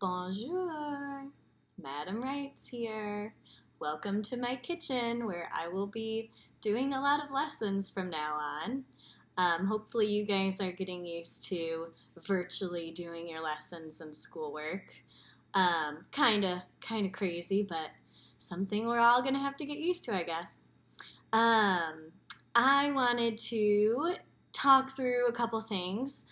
Bonjour, Madam Wrights here. Welcome to my kitchen where I will be doing a lot of lessons from now on. Hopefully you guys are getting used to virtually doing your lessons and schoolwork. Kinda crazy, but something we're all gonna have to get used to, I guess. I wanted to talk through a couple things.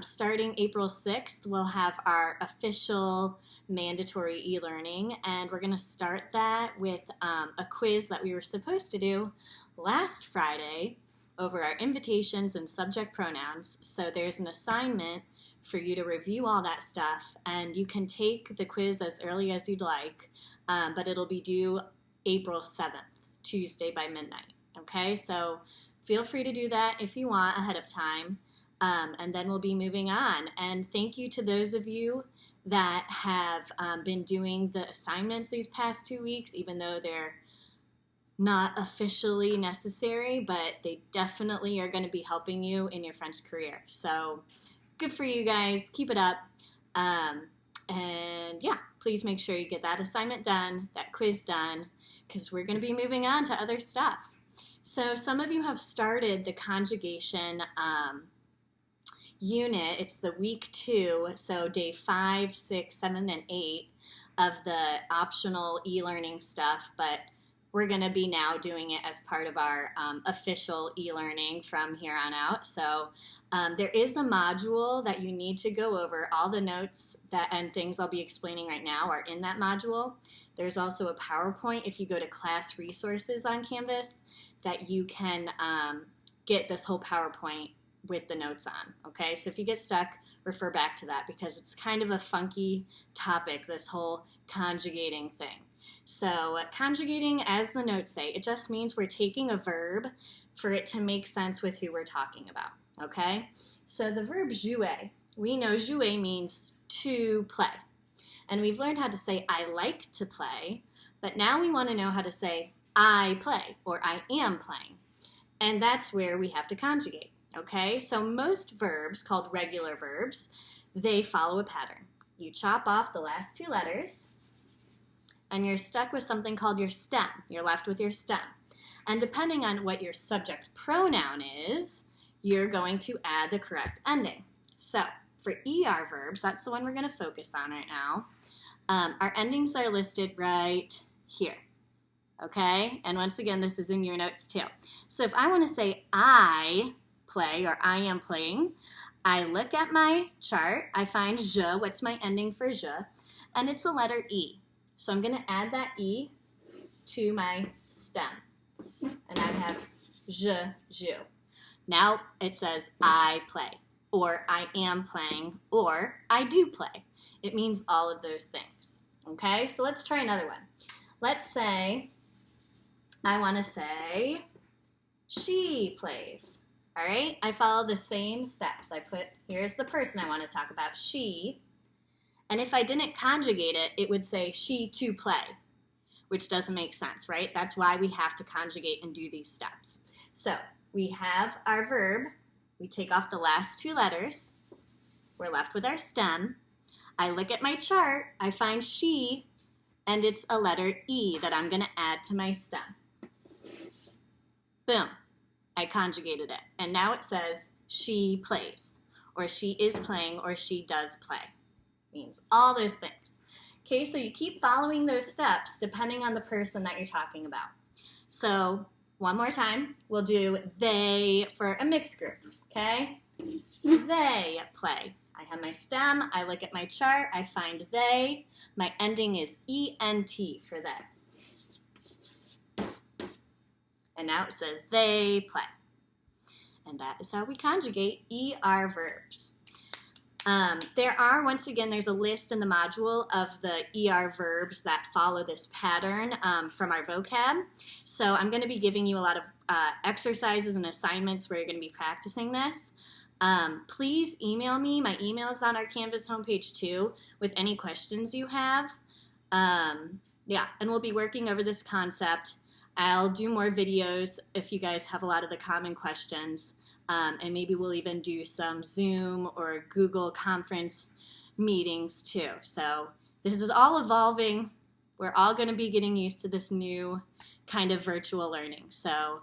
Starting April 6th, we'll have our official mandatory e-learning, and we're going to start that with a quiz that we were supposed to do last Friday over our invitations and subject pronouns. So there's an assignment for you to review all that stuff, and you can take the quiz as early as you'd like, but it'll be due April 7th, Tuesday by midnight. Okay, so feel free to do that if you want ahead of time. And then we'll be moving on. And thank you to those of you that have been doing the assignments these past 2 weeks, even though they're not officially necessary, but they definitely are going to be helping you in your French career. So good for you guys. Keep it up. And yeah, please make sure you get that assignment done, that quiz done, because we're going to be moving on to other stuff. So some of you have started the conjugation unit. It's the week 2, so day 5, 6, 7, and 8 of the optional e-learning stuff, but we're going to be now doing it as part of our official e-learning from here on out. So there is a module that you need to go over. All the notes and things I'll be explaining right now are in that module. There's also a PowerPoint if you go to class resources on Canvas that you can get this whole PowerPoint with the notes on, okay? So if you get stuck, refer back to that because it's kind of a funky topic, this whole conjugating thing. So conjugating, as the notes say, it just means we're taking a verb for it to make sense with who we're talking about, okay? So the verb jouer, we know jouer means to play. And we've learned how to say I like to play, but now we want to know how to say I play or I am playing. And that's where we have to conjugate. Okay, so most verbs, called regular verbs, they follow a pattern. You chop off the last 2 letters, and you're stuck with something called your stem. You're left with your stem. And depending on what your subject pronoun is, you're going to add the correct ending. So for ER verbs, that's the one we're going to focus on right now. Our endings are listed right here. Okay, and once again, this is in your notes too. So if I want to say I play or I am playing, I look at my chart, I find je, what's my ending for je, and it's a letter E. So I'm going to add that E to my stem, and I have je, joue. Now it says I play, or I am playing, or I do play. It means all of those things. Okay, so let's try another one. Let's say I want to say she plays. All right, I follow the same steps. I put, here's the person I want to talk about, she. And if I didn't conjugate it, it would say she to play, which doesn't make sense, right? That's why we have to conjugate and do these steps. So we have our verb. We take off the last 2 letters. We're left with our stem. I look at my chart. I find she, and it's a letter E that I'm going to add to my stem. Boom. I conjugated it. And now it says she plays, or she is playing, or she does play. Means all those things. Okay, so you keep following those steps depending on the person that you're talking about. So one more time, we'll do they for a mixed group, okay? They play. I have my stem, I look at my chart, I find they. My ending is ENT for they. And now it says they play. And that is how we conjugate ER verbs. Once again, there's a list in the module of the ER verbs that follow this pattern from our vocab. So I'm going to be giving you a lot of exercises and assignments where you're going to be practicing this. Please email me. My email is on our Canvas homepage too with any questions you have. And we'll be working over this concept. I'll do more videos if you guys have a lot of the common questions, and maybe we'll even do some Zoom or Google conference meetings too. So this is all evolving. We're all going to be getting used to this new kind of virtual learning. So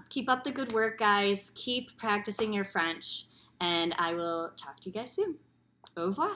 keep up the good work, guys. Keep practicing your French, and I will talk to you guys soon. Au revoir.